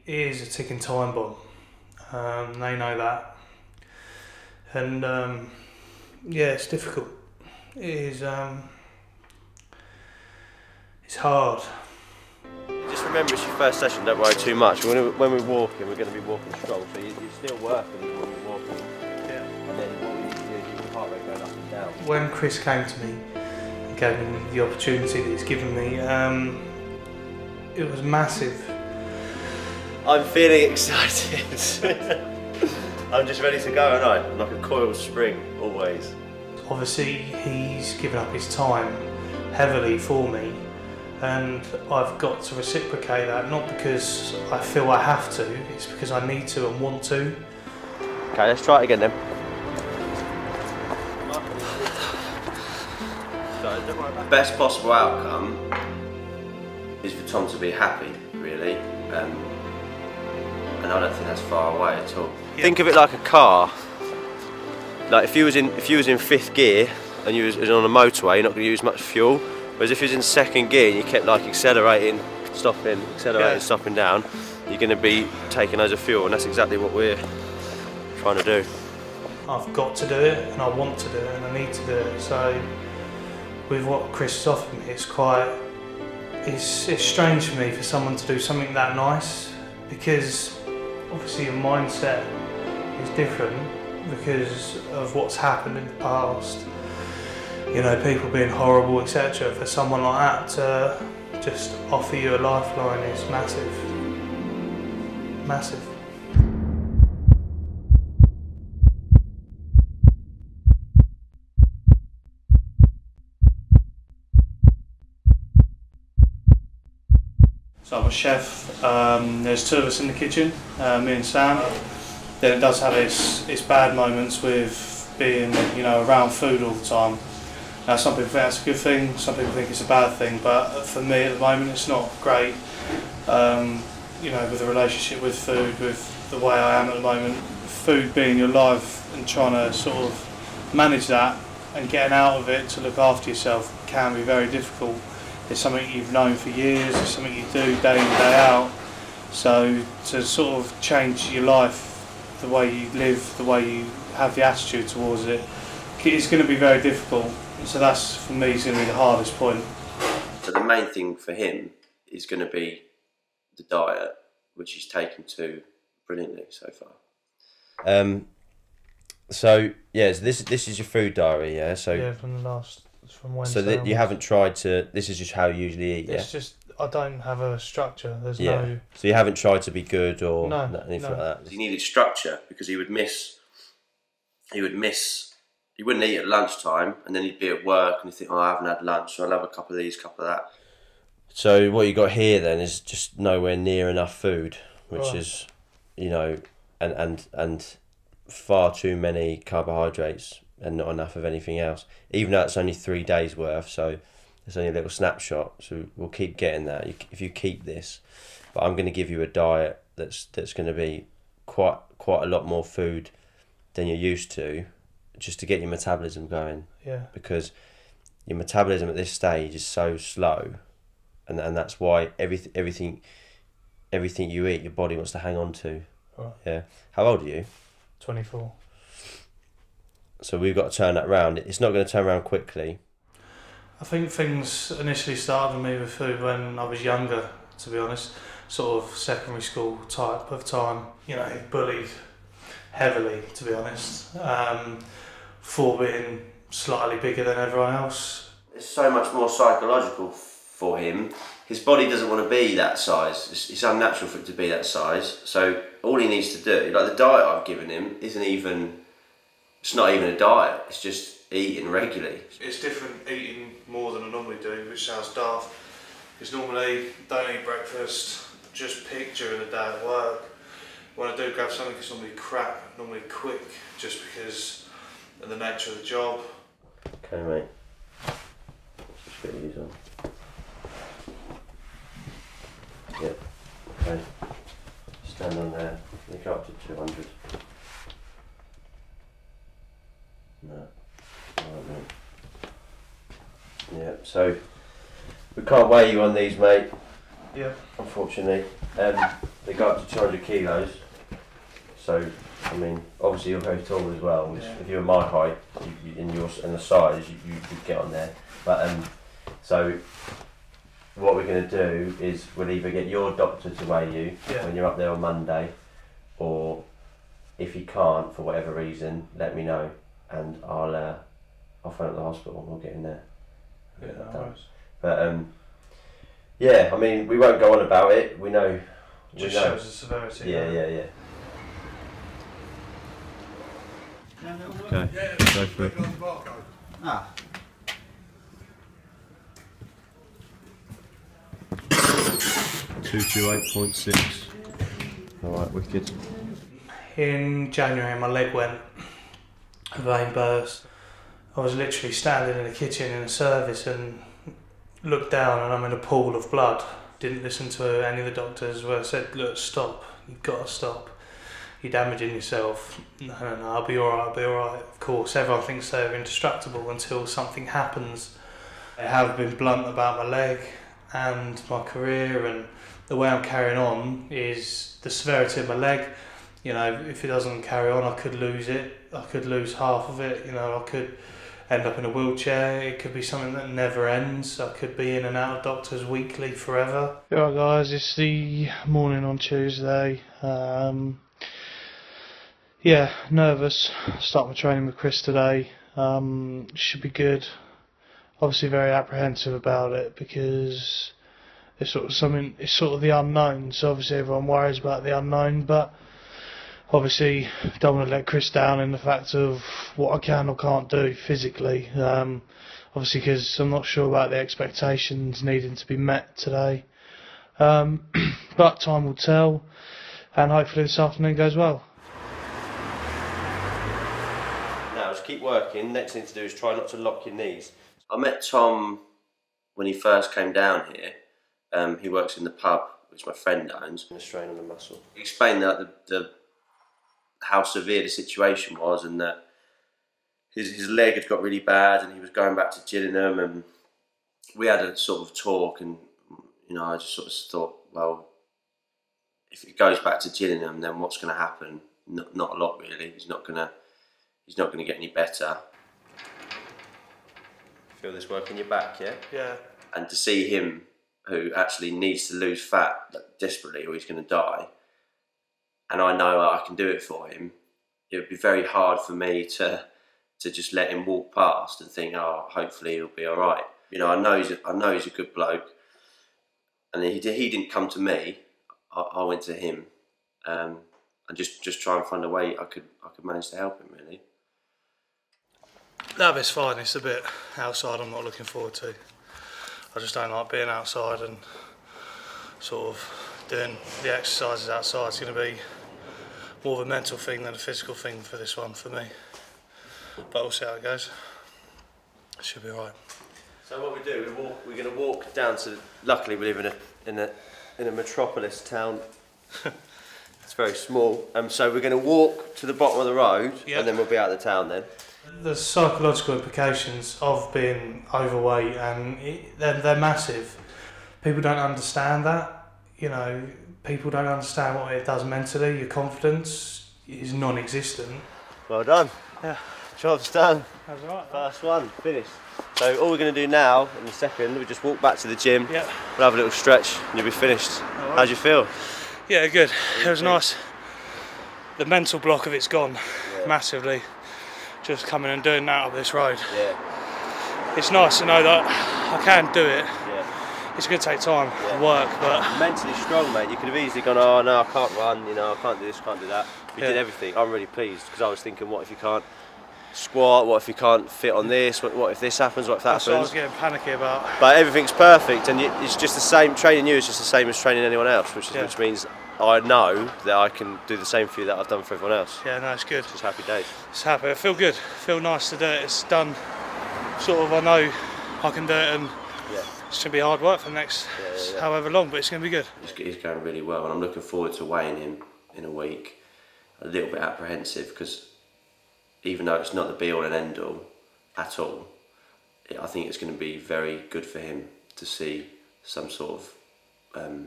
is a ticking time bomb. They know that, and yeah, it's difficult. It is. It's hard. Just remember, it's your first session. Don't worry too much. When we're walking, we're going to be walking strong. So you're still working when you're walking. Yeah. And then what we need to do is keep the heart rate going up and down. When Chris came to me and gave me the opportunity that he's given me, it was massive. I'm feeling excited. I'm just ready to go, aren't I? I'm like a coiled spring, always. Obviously, he's given up his time heavily for me, and I've got to reciprocate that, not because I feel I have to, it's because I need to and want to. Okay, let's try it again then. Best possible outcome is for Tom to be happy, really. And I don't think that's far away at all. Yeah. Think of it like a car. Like if you was in fifth gear and you was on a motorway, you're not going to use much fuel. Whereas if you was in second gear and you kept like accelerating, stopping, accelerating, stopping down, you're going to be taking loads of fuel, and that's exactly what we're trying to do. I've got to do it, and I want to do it, and I need to do it. So with what Chris has offered me, it's strange for me for someone to do something that nice, because obviously your mindset is different because of what's happened in the past. You know, people being horrible, etc. For someone like that to just offer you a lifeline is massive. Massive. So I'm a chef. There's two of us in the kitchen, me and Sam. Then it does have its bad moments with being, you know, around food all the time. Now some people think that's a good thing, some people think it's a bad thing, but for me at the moment it's not great. You know, with the relationship with food, with the way I am at the moment, food being your life and trying to sort of manage that and getting out of it to look after yourself can be very difficult. It's something you've known for years, it's something you do day in, day out. So to sort of change your life, the way you live, the way you have the attitude towards it, it's going to be very difficult. So that's, for me, is going to be the hardest point. So the main thing for him is going to be the diet, which he's taken to brilliantly so far. So yeah, so this is your food diary, yeah. So yeah, from Wednesday. So that you haven't tried to. This is just how you usually eat. It's just I don't have a structure. There's no. No. So you haven't tried to be good or anything like that. He needed structure because he would miss. He wouldn't eat at lunchtime, and then he'd be at work and he'd think, "Oh, I haven't had lunch, so I'll have a couple of these, couple of that." So what you got here then is just nowhere near enough food, which is, you know, and far too many carbohydrates and not enough of anything else. Even though it's only 3 days worth, so it's only a little snapshot. So we'll keep getting that if you keep this. But I'm going to give you a diet that's going to be quite a lot more food than you're used to, just to get your metabolism going. Yeah. Because your metabolism at this stage is so slow, and that's why everything you eat, your body wants to hang on to. Right. Yeah. How old are you? 24. So we've got to turn that around. It's not going to turn around quickly. I think things initially started with me with food when I was younger, to be honest. Sort of secondary school type of time. You know, bullied heavily, to be honest. For being slightly bigger than everyone else. It's so much more psychological for him. His body doesn't want to be that size. It's unnatural for it to be that size. So all he needs to do, like the diet I've given him, it's not even a diet. It's just eating regularly. It's different eating more than I normally do, which sounds daft. Because normally, don't eat breakfast, just pick during the day at work. When I do grab something, it's normally crap, normally quick, just because of the nature of the job. Okay, mate. Just get these on. Yep. Okay. Stand on there. You go up to 200. No. Alright, mate. Yeah, so we can't weigh you on these, mate. Yeah. Unfortunately. They go up to 200 kilos. So, I mean, obviously you're very tall as well. Which, if you were my height and the size, you could get on there. But so what we're going to do is we'll either get your doctor to weigh you when you're up there on Monday, or if he can't for whatever reason, let me know and I'll phone up the hospital and we'll get in there. But yeah, I mean, we won't go on about it. We know. Just shows the severity. Yeah. Okay, go for it. 228.6. Alright, wicked. In January, my leg went, a vein burst. I was literally standing in the kitchen in a service and looked down and I'm in a pool of blood. Didn't listen to any of the doctors where I said, look, stop, you've got to stop. You're damaging yourself. No, I'll be alright, Of course, everyone thinks they're indestructible until something happens. I have been blunt about my leg and my career, and the way I'm carrying on is the severity of my leg. You know, if it doesn't carry on, I could lose it. I could lose half of it. You know, I could end up in a wheelchair. It could be something that never ends. I could be in and out of doctors weekly forever. Alright guys, it's the morning on Tuesday. Yeah, nervous. Start my training with Chris today. Should be good. Obviously very apprehensive about it because it's sort of the unknown. So obviously everyone worries about the unknown, but obviously don't want to let Chris down in the fact of what I can or can't do physically. Obviously because I'm not sure about the expectations needing to be met today. But time will tell, and hopefully this afternoon goes well. Now just keep working. Next thing to do is try not to lock your knees. I met Tom when he first came down here. He works in the pub, which my friend owns. A strain on the muscle. He explained that how severe the situation was, and that his leg had got really bad, and he was going back to Gillingham, and we had a sort of talk, and you know, I just sort of thought, well, if it goes back to Gillingham, then what's going to happen? Not a lot really. He's not going to get any better. Feel this work in your back, yeah? Yeah. And to see him, who actually needs to lose fat desperately or he's going to die, and I know I can do it for him, it would be very hard for me to just let him walk past and think, oh, hopefully he'll be all right. You know, I know he's a good bloke, and he didn't come to me. I went to him, and just try and find a way I could manage to help him really. That bit's fine. It's the bit outside I'm not looking forward to. I just don't like being outside and sort of doing the exercises outside. It's going to be more of a mental thing than a physical thing for this one for me. But we'll see how it goes. It should be alright. So what we do, we're going to walk down to. Luckily, we live in a metropolis town. It's very small. So we're going to walk to the bottom of the road, and then we'll be out of the town then. The psychological implications of being overweight, and they're massive. People don't understand that. You know, people don't understand what it does mentally. Your confidence is non-existent. Well done. Yeah. Job's done. That's right. First one, finished. So all we're going to do now, in a second, we just walk back to the gym. Yeah. We'll have a little stretch, and you'll be finished. Right. How'd you feel? Yeah, good. It was nice. The mental block of it's gone massively. Just coming and doing that up this road. Yeah. It's nice to know that I can do it. Yeah. It's going to take time and work, but mentally strong, mate. You could have easily gone, oh no, I can't run. You know, I can't do this, can't do that. You did everything. I'm really pleased because I was thinking, what if you can't squat? What if you can't fit on this? What if this happens? What if that happens? That's what I was getting panicky about. But everything's perfect, and it's just the same. Training you is just the same as training anyone else, which means I know that I can do the same for you that I've done for everyone else. Yeah, no, it's good. It's just happy days. It's happy. I feel good. I feel nice to do it. It's done. Sort of, I know I can do it, and it's going to be hard work for the next however long, but it's going to be good. He's going really well, and I'm looking forward to weighing him in a week. A little bit apprehensive because even though it's not the be all and end all at all, I think it's going to be very good for him to see some sort of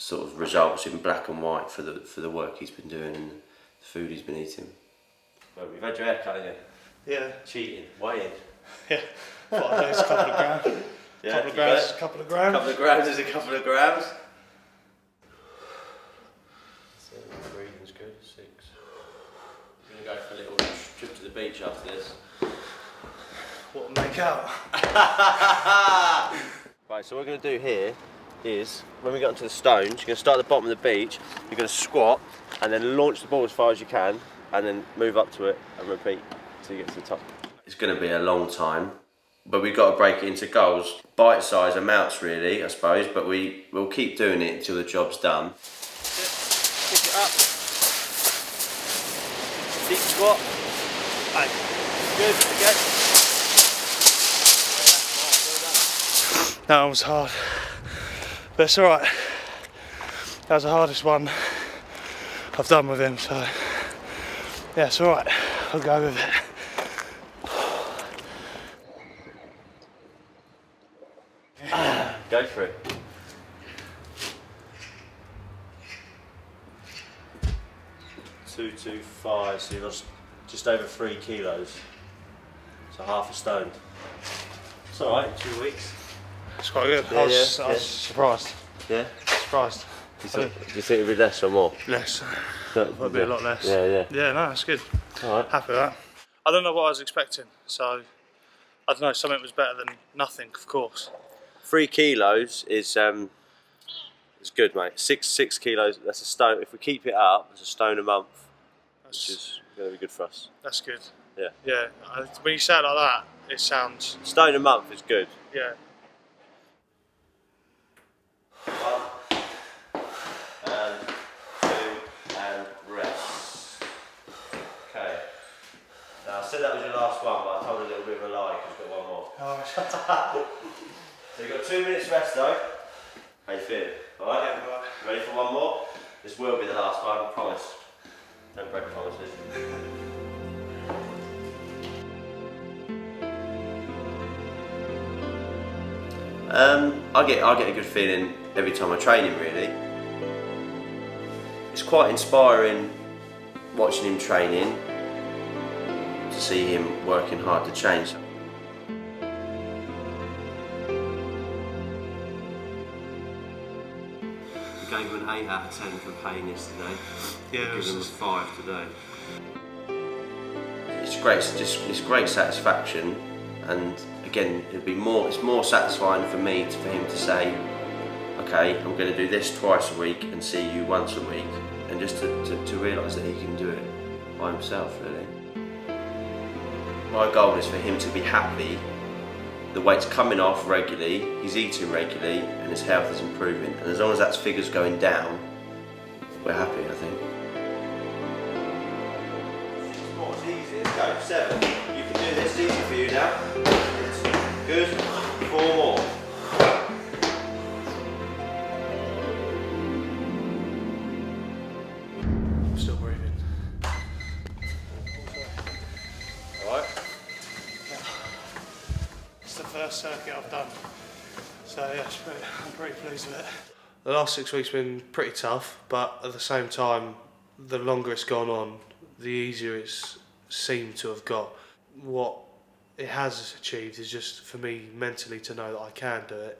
sort of results in black and white for the work he's been doing and the food he's been eating. Well, we've had your hair cut again. Yeah. Cheating, weighing. Yeah. Thought I'd lose a couple of grams. Yeah, couple of grams. Couple of grams. Couple of grams is a couple of grams. Breathing's good. 6. We're gonna go for a little trip to the beach after this. What will make out? Right, so what we're going to do here is, when we get onto the stones, you're going to start at the bottom of the beach, you're going to squat, and then launch the ball as far as you can, and then move up to it, and repeat until you get to the top. It's going to be a long time, but we've got to break it into goals. Bite-sized amounts really, I suppose, but we'll keep doing it until the job's done. Pick it up. Deep squat. Hey. Good, again. That one was hard, but it's alright. That was the hardest one I've done with him, so yeah, it's alright. I'll go with it. Go for it. Two, 5, so you lost just over 3 kilos. So half a stone. It's alright, 2 weeks. It's quite good. Yeah, I was surprised. Yeah? Surprised. Do you think it'd be less or more? Less. No, It'll be a lot less. Yeah, yeah. Yeah, no, it's good. Alright. Happy with that. I don't know what I was expecting, so I don't know, something was better than nothing, of course. 3 kilos is good, mate. 6 kilos, that's a stone. If we keep it up, it's a stone a month, which is going to be good for us. That's good. Yeah. Yeah, when you say it like that, it sounds... Stone a month is good. Yeah. 1 and 2 and rest. Okay. Now I said that was your last one, but I told a little bit of a lie because we've got one more. Oh, So you've got 2 minutes rest though. How you feeling? Alright? yeah, right. Ready for one more? This will be the last one, I promise. Don't break promises. I get a good feeling every time I train him really. It's quite inspiring watching him training, to see him working hard to change. I gave him an 8 out of 10 for pain yesterday. Yeah, I gave him a 5 today. It's great. It's great satisfaction, and again, it's more satisfying for me for him to say, okay, I'm going to do this twice a week and see you once a week, and just to realise that he can do it by himself. Really, my goal is for him to be happy. The weight's coming off regularly, he's eating regularly, and his health is improving. And as long as that figure's going down, we're happy, I think. Oh, it's easy. Let's go. 7. You can do this. It's easy for you now. Good. 4 more. I'm still breathing. Alright. It's the first circuit I've done, so yeah, I'm pretty pleased with it. The last 6 weeks have been pretty tough, but at the same time, the longer it's gone on, the easier it's seemed to have got. What it has achieved is just for me mentally to know that I can do it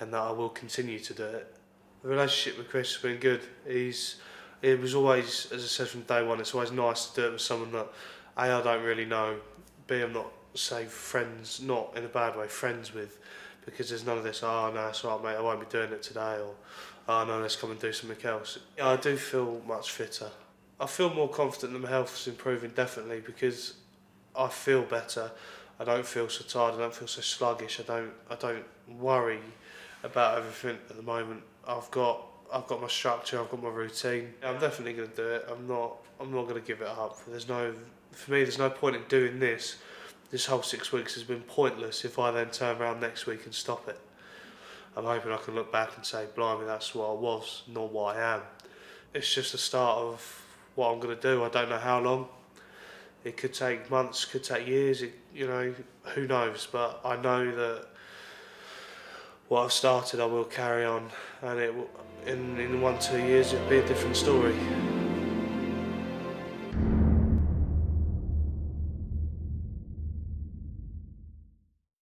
and that I will continue to do it. The relationship with Chris has been good. It was always, as I said from day one, it's always nice to do it with someone that A, I don't really know, B, I'm not, say, friends, not in a bad way, friends with, because there's none of this, oh no, it's alright mate, I won't be doing it today, or oh no, let's come and do something else. I do feel much fitter. I feel more confident that my health is improving, definitely, because I feel better. I don't feel so tired, I don't feel so sluggish, I don't worry about everything at the moment. I've got my structure, I've got my routine. I'm definitely going to do it. I'm not going to give it up. For me, there's no point in doing this. This whole 6 weeks has been pointless if I then turn around next week and stop it. I'm hoping I can look back and say, blimey, that's what I was, not what I am. It's just the start of what I'm going to do. I don't know how long. It could take months, could take years, who knows. But I know that what I've started I will carry on, and in 1-2 years it'll be a different story.